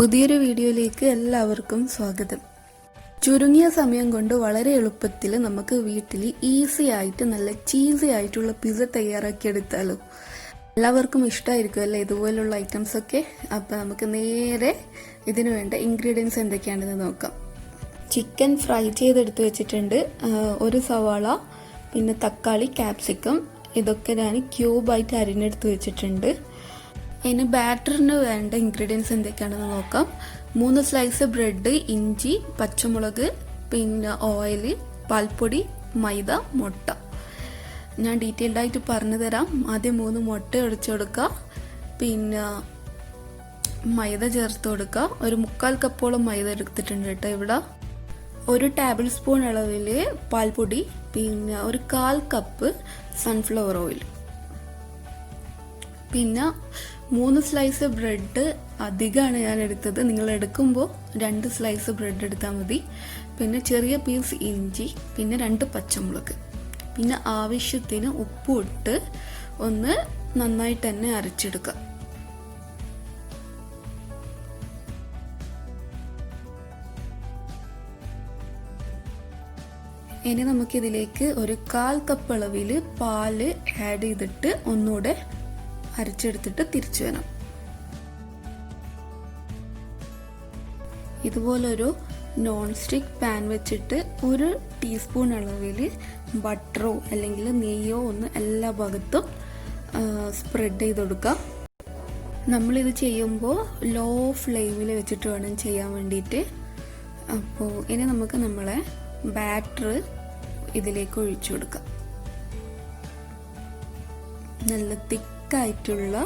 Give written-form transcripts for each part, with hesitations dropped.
പുതിയൊരു വീഡിയോയിലേക്ക് എല്ലാവർക്കും സ്വാഗതം. ചുരുങ്ങിയ സമയം കൊണ്ട് വളരെ എളുപ്പത്തിൽ നമുക്ക് വീട്ടിൽ ഈസി ആയിട്ട് നല്ല ചീസി ആയിട്ടുള്ള പിസ്സ തയ്യാറാക്കിയെടുത്താലോ. എല്ലാവർക്കും ഇഷ്ടമായിരിക്കും അല്ലേ ഇതുപോലുള്ള ഐറ്റംസ് ഒക്കെ. അപ്പം നമുക്ക് നേരെ ഇതിനു വേണ്ട ഇൻഗ്രീഡിയൻസ് എന്തൊക്കെയാണെന്ന് നോക്കാം. ചിക്കൻ ഫ്രൈ ചെയ്തെടുത്ത് വെച്ചിട്ടുണ്ട്, ഒരു സവാള, പിന്നെ തക്കാളി, ക്യാപ്സിക്കം, ഇതൊക്കെ ഞാൻ ക്യൂബായിട്ട് അരിഞ്ഞെടുത്ത് വെച്ചിട്ടുണ്ട്. ഇനി ബാറ്ററിന് വേണ്ട ഇൻഗ്രീഡിയൻസ് എന്തൊക്കെയാണെന്ന് നോക്കാം. 3 സ്ലൈസ് ബ്രെഡ്, ഇഞ്ചി, പച്ചമുളക്, പിന്നെ ഓയിൽ, പാൽപ്പൊടി, മൈദ, മുട്ട. ഞാൻ ഡീറ്റെയിൽഡ് ആയിട്ട് പറഞ്ഞു തരാം. ആദ്യം 3 മുട്ട ഒഴിച്ചു കൊടുക്കുക, പിന്നെ മൈദ ചേർത്ത് കൊടുക്കുക. ഒരു 3/4 കപ്പോളം മൈദ എടുത്തിട്ടുണ്ട് കേട്ടോ. ഇവിടെ 1 ടേബിൾ സ്പൂൺ അളവിൽ പാൽപ്പൊടി, പിന്നെ ഒരു 1/4 കപ്പ് സൺഫ്ലവർ ഓയിൽ, പിന്നെ 3 സ്ലൈസ് ബ്രെഡ് അധികമാണ് ഞാൻ എടുത്തത്. നിങ്ങൾ എടുക്കുമ്പോൾ 2 സ്ലൈസ് ബ്രെഡ് എടുത്താൽ മതി. പിന്നെ ചെറിയ പീസ് ഇഞ്ചി, പിന്നെ 2 പച്ചമുളക്, പിന്നെ ആവശ്യത്തിന് ഉപ്പ് ഇട്ട് ഒന്ന് നന്നായിട്ട് തന്നെ അരച്ചെടുക്കുക. ഇനി നമുക്കിതിലേക്ക് ഒരു 1/4 കപ്പ് അളവിൽ പാല് ആഡ് ചെയ്തിട്ട് ഒന്നുകൂടെ അരച്ചെടുത്തിട്ട് തിരിച്ചു വേണം. ഇതുപോലൊരു നോൺ സ്റ്റിക്ക് പാൻ വെച്ചിട്ട് 1 ടീസ്പൂൺ അളവിൽ ബട്ടറോ അല്ലെങ്കിൽ നെയ്യോ ഒന്ന് എല്ലാ ഭാഗത്തും സ്പ്രെഡ് ചെയ്ത് കൊടുക്കാം. നമ്മളിത് ചെയ്യുമ്പോൾ ലോ ഫ്ലെയിമിൽ വെച്ചിട്ട് വേണം ചെയ്യാൻ വേണ്ടിയിട്ട്. അപ്പോൾ ഇനി നമുക്ക് നമ്മളെ ബാറ്റർ ഇതിലേക്ക് ഒഴിച്ചു കൊടുക്കാം. നല്ല തിക്കായിട്ടുള്ള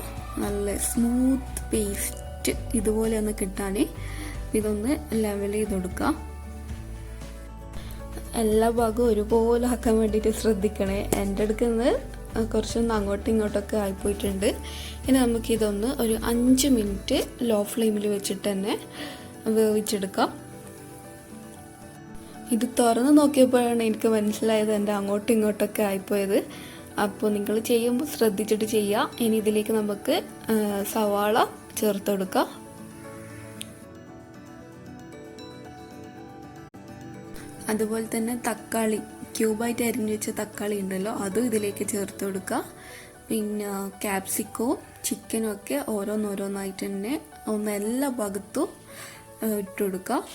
നല്ല സ്മൂത്ത് പേസ്റ്റ് ഇതുപോലെ ഒന്ന് കിട്ടാൻ ഇതൊന്ന് ലെവൽ ചെയ്ത് കൊടുക്കാം. എല്ലാ ഭാഗവും ഒരുപോലെ ആക്കാൻ വേണ്ടിയിട്ട് ശ്രദ്ധിക്കണേ. എൻ്റെ അടുക്കുന്നത് കുറച്ചൊന്ന് അങ്ങോട്ടും ഇങ്ങോട്ടൊക്കെ ആയിപ്പോയിട്ടുണ്ട്. ഇനി നമുക്കിതൊന്ന് ഒരു 5 മിനിറ്റ് ലോ ഫ്ലെയിമിൽ വെച്ചിട്ട് തന്നെ വേവിച്ചെടുക്കാം. ഇത് തുറന്ന് നോക്കിയപ്പോഴാണ് എനിക്ക് മനസ്സിലായത് എൻ്റെ അങ്ങോട്ടും ഇങ്ങോട്ടൊക്കെ ആയിപ്പോയത്. അപ്പോൾ നിങ്ങൾ ചെയ്യുമ്പോൾ ശ്രദ്ധിച്ചിട്ട് ചെയ്യുക. ഇനി ഇതിലേക്ക് നമുക്ക് സവാള ചേർത്ത് കൊടുക്കാം. അതുപോലെ തന്നെ തക്കാളി, ക്യൂബായിട്ട് അരിഞ്ഞു വെച്ച തക്കാളി ഉണ്ടല്ലോ, അതും ഇതിലേക്ക് ചേർത്ത് കൊടുക്കുക. പിന്നെ ക്യാപ്സിക്കവും ചിക്കനും ഒക്കെ ഓരോന്നോരോന്നായിട്ട് തന്നെ ഒന്ന് എല്ലാ ഭാഗത്തും ഇട്ട് കൊടുക്കുക.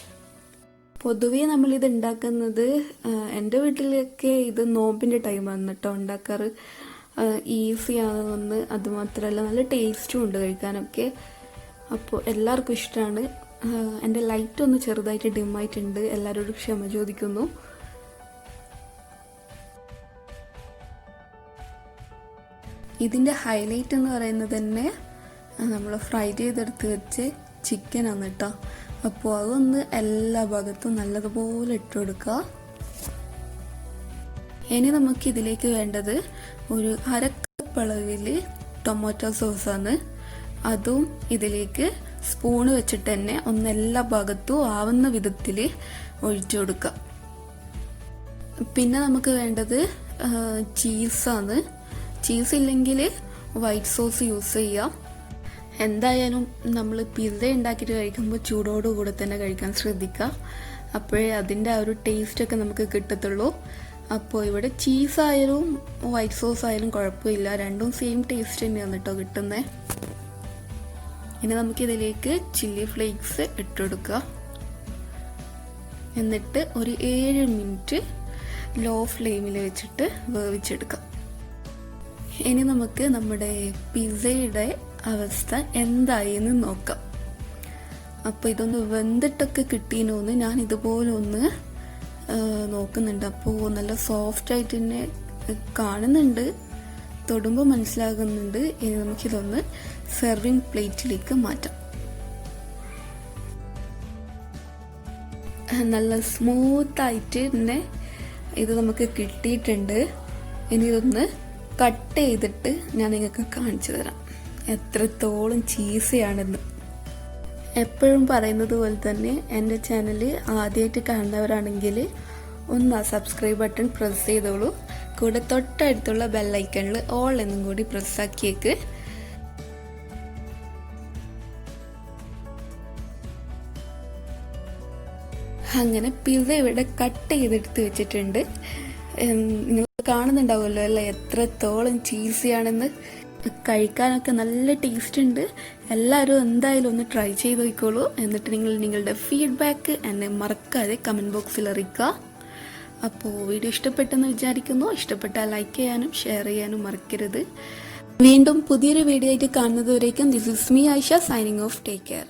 പൊതുവേ നമ്മളിത് ഉണ്ടാക്കുന്നത്, എൻ്റെ വീട്ടിലൊക്കെ ഇത് നോമ്പിൻ്റെ ടൈമാണ് കേട്ടോ ഉണ്ടാക്കാറ്. ഈസിയാണെന്ന് അതുമാത്രമല്ല നല്ല ടേസ്റ്റും ഉണ്ട് കഴിക്കാനൊക്കെ. അപ്പോൾ എല്ലാവർക്കും ഇഷ്ടമാണ്. എൻ്റെ ലൈറ്റ് ഒന്ന് ചെറുതായിട്ട് ഡിമ്മായിട്ടുണ്ട്, എല്ലാവരോടും ക്ഷമ ചോദിക്കുന്നു. ഇതിൻ്റെ ഹൈലൈറ്റ് എന്ന് പറയുന്നത് തന്നെ നമ്മൾ ഫ്രൈ ചെയ്തെടുത്ത് വെച്ച് ചിക്കനാണ് കേട്ടോ. അപ്പോൾ അതൊന്ന് എല്ലാ ഭാഗത്തും നല്ലതുപോലെ ഇട്ട് കൊടുക്കുക. ഇനി നമുക്ക് ഇതിലേക്ക് വേണ്ടത് ഒരു 1/2 കപ്പ് അളവിൽ ടൊമാറ്റോ സോസാണ്. അതും ഇതിലേക്ക് സ്പൂണ് വെച്ചിട്ട് തന്നെ ഒന്ന് എല്ലാ ഭാഗത്തും ആവുന്ന വിധത്തിൽ ഒഴിച്ചു കൊടുക്കുക. പിന്നെ നമുക്ക് വേണ്ടത് ചീസാണ്. ചീസ് ഇല്ലെങ്കിൽ വൈറ്റ് സോസ് യൂസ് ചെയ്യാം. എന്തായാലും നമ്മൾ പിസ്സ ഉണ്ടാക്കിയിട്ട് കഴിക്കുമ്പോൾ ചൂടോടുകൂടെ തന്നെ കഴിക്കാൻ ശ്രദ്ധിക്കുക. അപ്പോഴേ അതിൻ്റെ ആ ഒരു ടേസ്റ്റൊക്കെ നമുക്ക് കിട്ടത്തുള്ളൂ. അപ്പോൾ ഇവിടെ ചീസായാലും വൈറ്റ് സോസ് ആയാലും കുഴപ്പമില്ല, രണ്ടും സെയിം ടേസ്റ്റ് തന്നെയാണ് കേട്ടോ കിട്ടുന്നത്. ഇനി നമുക്കിതിലേക്ക് ചില്ലി ഫ്ലേക്സ് ഇട്ടുകൊടുക്കുക. എന്നിട്ട് ഒരു 7 മിനിറ്റ് ലോ ഫ്ലെയിമിൽ വെച്ചിട്ട് വേവിച്ചെടുക്കാം. ഇനി നമുക്ക് നമ്മുടെ പിസ്സയുടെ അവസ്ഥ എന്തായി എന്ന് നോക്കാം. അപ്പോൾ ഇതൊന്ന് വെന്തിട്ടൊക്കെ കിട്ടിയെന്ന് ഞാൻ ഇതുപോലെ ഒന്ന് നോക്കുന്നുണ്ട്. അപ്പോൾ നല്ല സോഫ്റ്റ് ആയിട്ട് തന്നെ കാണുന്നുണ്ട്, തൊടുമ്പോൾ മനസ്സിലാകുന്നുണ്ട്. ഇനി നമുക്കിതൊന്ന് സെർവിങ് പ്ലേറ്റിലേക്ക് മാറ്റാം. നല്ല സ്മൂത്തായിട്ട് തന്നെ ഇത് നമുക്ക് കിട്ടിയിട്ടുണ്ട്. ഇനി ഇതൊന്ന് കട്ട് ചെയ്തിട്ട് ഞാൻ നിങ്ങൾക്ക് കാണിച്ചു തരാം എത്രത്തോളം ചീസിയാണെന്ന്. എപ്പോഴും പറയുന്നത് പോലെ തന്നെ എൻ്റെ ചാനൽ ആദ്യമായിട്ട് കാണുന്നവരാണെങ്കിൽ ഒന്ന് ആ സബ്സ്ക്രൈബ് ബട്ടൺ പ്രസ് ചെയ്തോളൂ. കൂടെ തൊട്ടടുത്തുള്ള ബെല്ലൈക്കണിൽ ഓൾ എന്നും കൂടി പ്രസ്സാക്കിയേക്ക്. അങ്ങനെ പിസ്സ ഇവിടെ കട്ട് ചെയ്തെടുത്ത് വെച്ചിട്ടുണ്ട്. നിങ്ങൾ കാണുന്നുണ്ടാവുമല്ലോ അല്ലേ എത്രത്തോളം ചീസിയാണെന്ന്. കഴിക്കാനൊക്കെ നല്ല ടേസ്റ്റ് ഉണ്ട്. എല്ലാവരും എന്തായാലും ഒന്ന് ട്രൈ ചെയ്ത് നോക്കിക്കോളൂ. എന്നിട്ട് നിങ്ങളുടെ ഫീഡ്ബാക്ക് എന്നെ മറക്കാതെ കമൻറ്റ് ബോക്സിൽ അറിയിക്കുക. അപ്പോൾ വീഡിയോ ഇഷ്ടപ്പെട്ടെന്ന് വിചാരിക്കുന്നു. ഇഷ്ടപ്പെട്ടാൽ ലൈക്ക് ചെയ്യാനും ഷെയർ ചെയ്യാനും മറക്കരുത്. വീണ്ടും പുതിയൊരു വീഡിയോ ആയിട്ട് കാണുന്നതുവരേക്കും this is me Ayisha signing off. Take care.